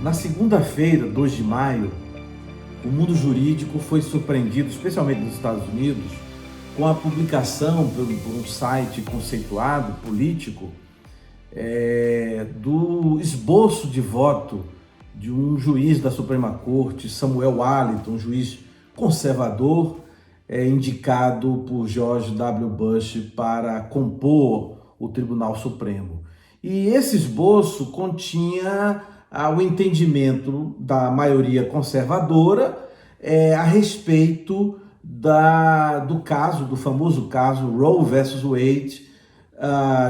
Na segunda-feira, 2 de maio, o mundo jurídico foi surpreendido, especialmente nos Estados Unidos, com a publicação por um site conceituado, político, do esboço de voto de um juiz da Suprema Corte, Samuel Alito, um juiz conservador, indicado por George W. Bush para compor o Tribunal Supremo. E esse esboço continha o entendimento da maioria conservadora a respeito do famoso caso Roe versus Wade,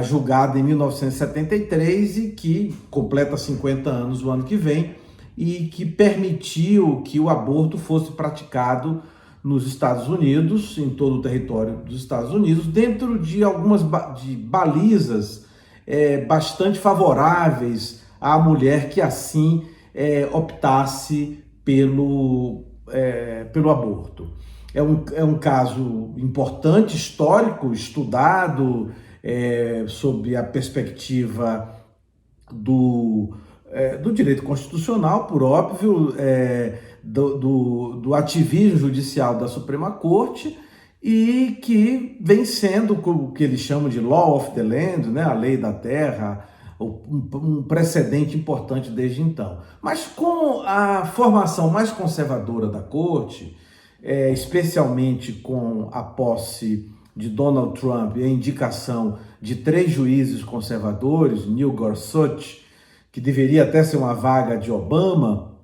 julgado em 1973 e que completa 50 anos o ano que vem, e que permitiu que o aborto fosse praticado nos Estados Unidos, em todo o território dos Estados Unidos, dentro de algumas balizas bastante favoráveis à mulher que assim optasse pelo aborto. É um caso importante, histórico, estudado sob a perspectiva do direito constitucional, por óbvio, do ativismo judicial da Suprema Corte, e que vem sendo o que eles chamam de Law of the Land, né, a lei da terra, um precedente importante desde então. Mas com a formação mais conservadora da Corte, especialmente com a posse de Donald Trump e a indicação de 3 juízes conservadores, Neil Gorsuch, que deveria até ser uma vaga de Obama,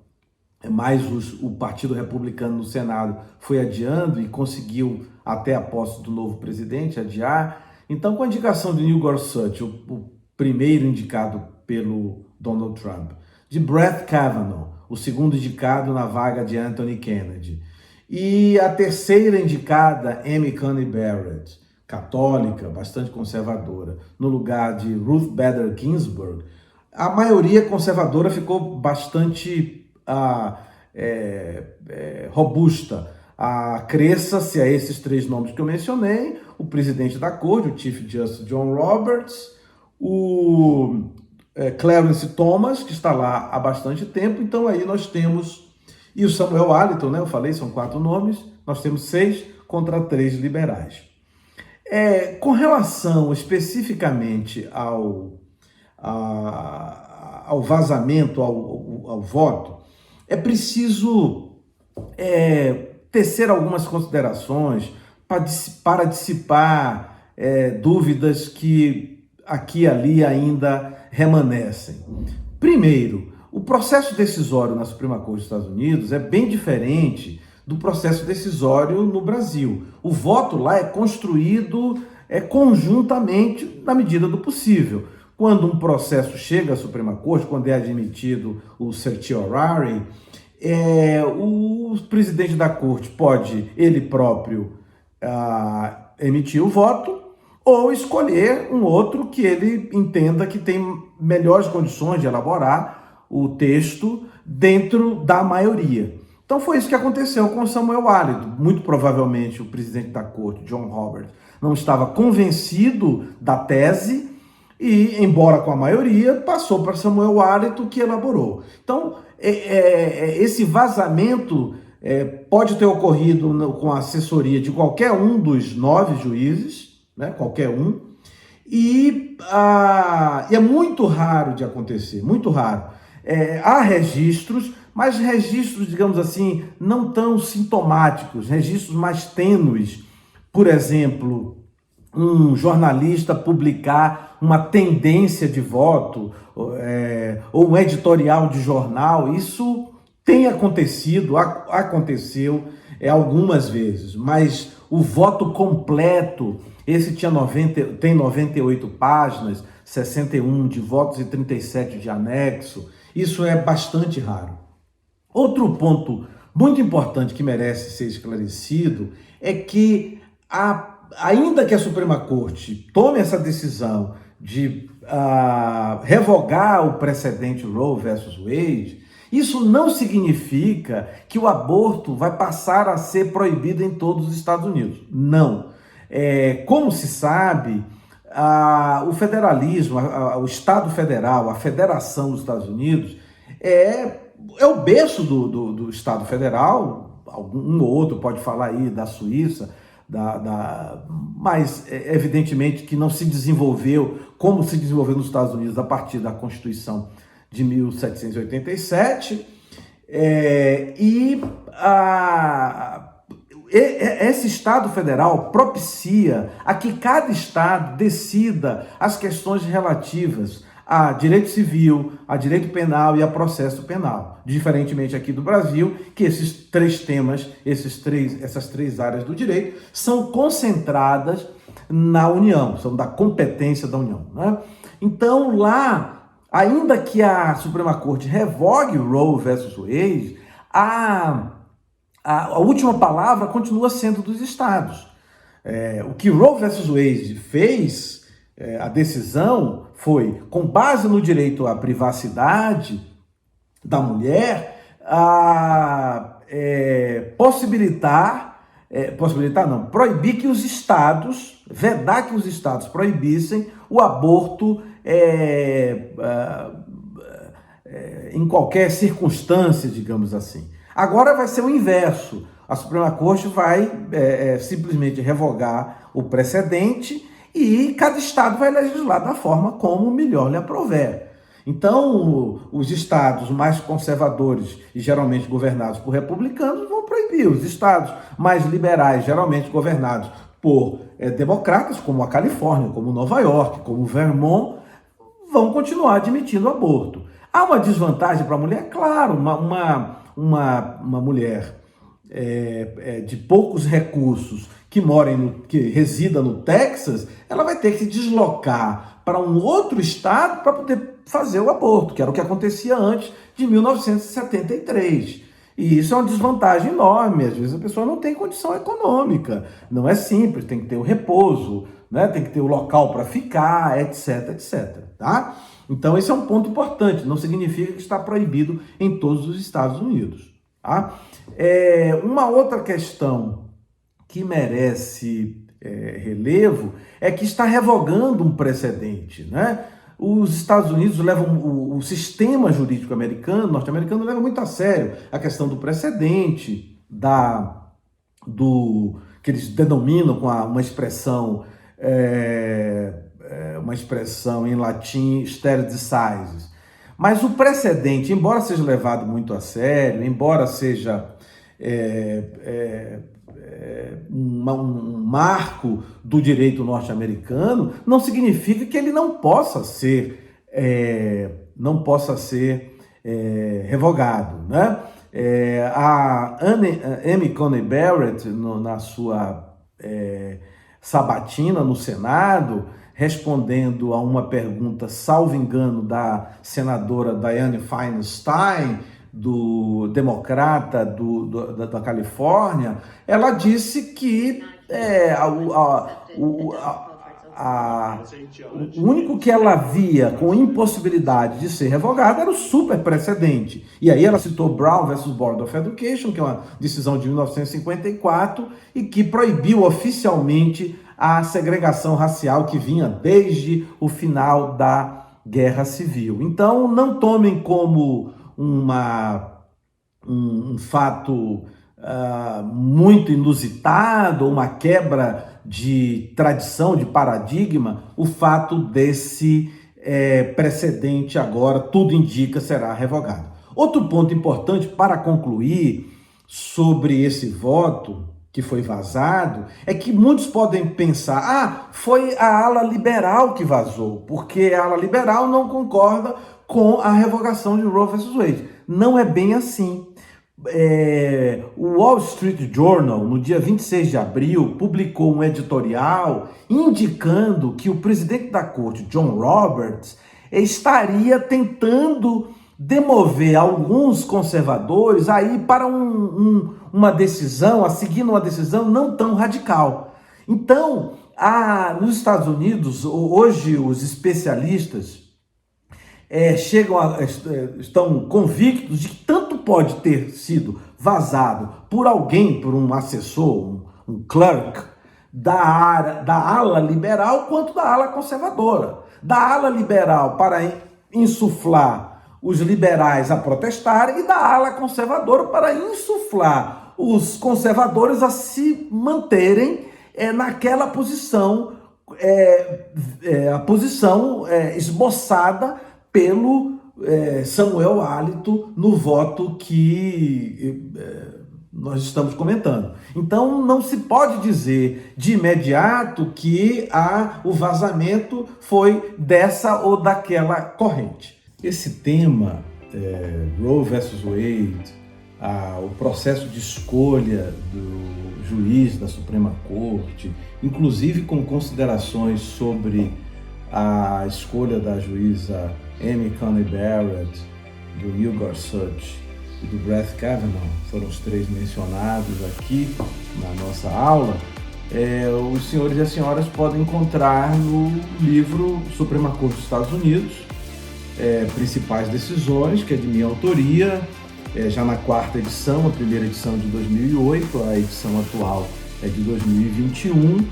mas o Partido Republicano no Senado foi adiando e conseguiu, até a posse do novo presidente, adiar. Então, com a indicação de Neil Gorsuch, o primeiro indicado pelo Donald Trump, de Brett Kavanaugh, o segundo indicado na vaga de Anthony Kennedy, e a terceira indicada, Amy Coney Barrett, católica, bastante conservadora, no lugar de Ruth Bader Ginsburg, a maioria conservadora ficou bastante robusta. Cresça-se a esses 3 nomes que eu mencionei: o presidente da corte, o Chief Justice John Roberts, o Clarence Thomas, que está lá há bastante tempo. Então aí nós temos, e o Samuel Alito, né? Eu falei, são 4 nomes, nós temos 6 contra 3 liberais. Com relação especificamente ao vazamento, ao voto, é preciso tecer algumas considerações para dissipar dúvidas que aqui e ali ainda remanescem. Primeiro, o processo decisório na Suprema Corte dos Estados Unidos é bem diferente do processo decisório no Brasil. O voto lá é construído conjuntamente na medida do possível. Quando um processo chega à Suprema Corte, quando é admitido o certiorari, o presidente da corte pode, ele próprio, emitir o voto ou escolher um outro que ele entenda que tem melhores condições de elaborar o texto dentro da maioria. Então foi isso que aconteceu com Samuel Alito. Muito provavelmente o presidente da corte, John Roberts, não estava convencido da tese e, embora com a maioria, passou para Samuel Alito, que elaborou. Então, esse vazamento pode ter ocorrido com a assessoria de qualquer um dos 9 juízes, né, qualquer um, e é muito raro de acontecer, muito raro. Há registros, mas registros, digamos assim, não tão sintomáticos, registros mais tênues. Por exemplo, um jornalista publicar uma tendência de voto ou um editorial de jornal. Isso tem acontecido, aconteceu algumas vezes, mas o voto completo, esse tem 98 páginas, 61 de votos e 37 de anexo. Isso é bastante raro. Outro ponto muito importante que merece ser esclarecido é que, ainda que a Suprema Corte tome essa decisão de revogar o precedente Roe versus Wade, isso não significa que o aborto vai passar a ser proibido em todos os Estados Unidos. Não. Como se sabe, o federalismo, o Estado Federal, a Federação dos Estados Unidos, é é o berço do Estado Federal. Um ou outro pode falar aí da Suíça, mas evidentemente que não se desenvolveu como se desenvolveu nos Estados Unidos a partir da Constituição de 1787, esse Estado Federal propicia a que cada Estado decida as questões relativas a direito civil, a direito penal e a processo penal. Diferentemente aqui do Brasil, que esses três temas, essas três áreas do direito, são concentradas na União, são da competência da União, né? Então, lá, ainda que a Suprema Corte revogue o Roe versus Wade, a última palavra continua sendo dos estados. O que Roe versus Wade fez, a decisão foi, com base no direito à privacidade da mulher, proibir que os estados, vedar que os estados proibissem o aborto em qualquer circunstância, digamos assim. Agora vai ser o inverso. A Suprema Corte vai simplesmente revogar o precedente e cada estado vai legislar da forma como melhor lhe aprouver. Então, os estados mais conservadores e geralmente governados por republicanos vão proibir. Os estados mais liberais, geralmente governados por democratas, como a Califórnia, como Nova York, como Vermont, vão continuar admitindo o aborto. Há uma desvantagem para a mulher? Claro, uma mulher de poucos recursos que resida no Texas, ela vai ter que se deslocar para um outro estado para poder fazer o aborto, que era o que acontecia antes de 1973. E isso é uma desvantagem enorme. Às vezes a pessoa não tem condição econômica, não é simples, tem que ter o repouso, né? Tem que ter o local para ficar, etc, etc. Tá? Então esse é um ponto importante, não significa que está proibido em todos os Estados Unidos. Tá? Uma outra questão que merece relevo é que está revogando um precedente, né? Os Estados Unidos levam, o sistema jurídico norte-americano leva muito a sério a questão do precedente, que eles denominam com uma expressão em latim, stare decisis. Mas o precedente, embora seja levado muito a sério, embora seja um marco do direito norte-americano, não significa que ele não possa ser revogado, né? A Amy Coney Barrett, na sua sabatina no Senado, respondendo a uma pergunta, salvo engano, da senadora Dianne Feinstein, do democrata da Califórnia, ela disse que o único que ela via com impossibilidade de ser revogado era o super precedente. E aí ela citou Brown versus Board of Education, que é uma decisão de 1954 e que proibiu oficialmente a segregação racial que vinha desde o final da Guerra Civil. Então, não tomem como um fato muito inusitado, uma quebra de tradição, de paradigma, o fato desse precedente agora, tudo indica, será revogado. Outro ponto importante para concluir sobre esse voto que foi vazado, é que muitos podem pensar, foi a ala liberal que vazou, porque a ala liberal não concorda com a revogação de Roe versus Wade. Não é bem assim. O Wall Street Journal, no dia 26 de abril, publicou um editorial indicando que o presidente da corte, John Roberts, estaria tentando demover alguns conservadores aí para uma decisão, a seguir uma decisão não tão radical. Então, nos Estados Unidos, hoje os especialistas estão convictos de que tanto pode ter sido vazado por alguém, por um assessor, um clerk da ala liberal, quanto da ala conservadora. Da ala liberal para insuflar os liberais a protestarem e da ala conservadora para insuflar os conservadores a se manterem naquela posição, a posição esboçada pelo Samuel Alito no voto que nós estamos comentando. Então, não se pode dizer de imediato que o vazamento foi dessa ou daquela corrente. Esse tema, Roe versus Wade, o processo de escolha do juiz da Suprema Corte, inclusive com considerações sobre a escolha da juíza Amy Coney Barrett, do Neil Gorsuch e do Brett Kavanaugh, foram os três mencionados aqui na nossa aula, os senhores e as senhoras podem encontrar no livro Suprema Corte dos Estados Unidos, Principais Decisões, que é de minha autoria, já na quarta edição, a primeira edição de 2008, a edição atual é de 2021.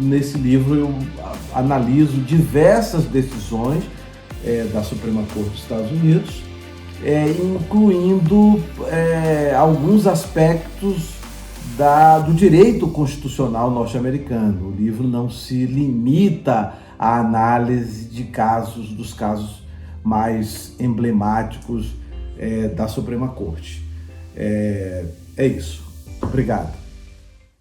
Nesse livro eu analiso diversas decisões da Suprema Corte dos Estados Unidos, incluindo alguns aspectos do direito constitucional norte-americano. O livro não se limita à análise dos casos mais emblemáticos da Suprema Corte. É isso. Obrigado.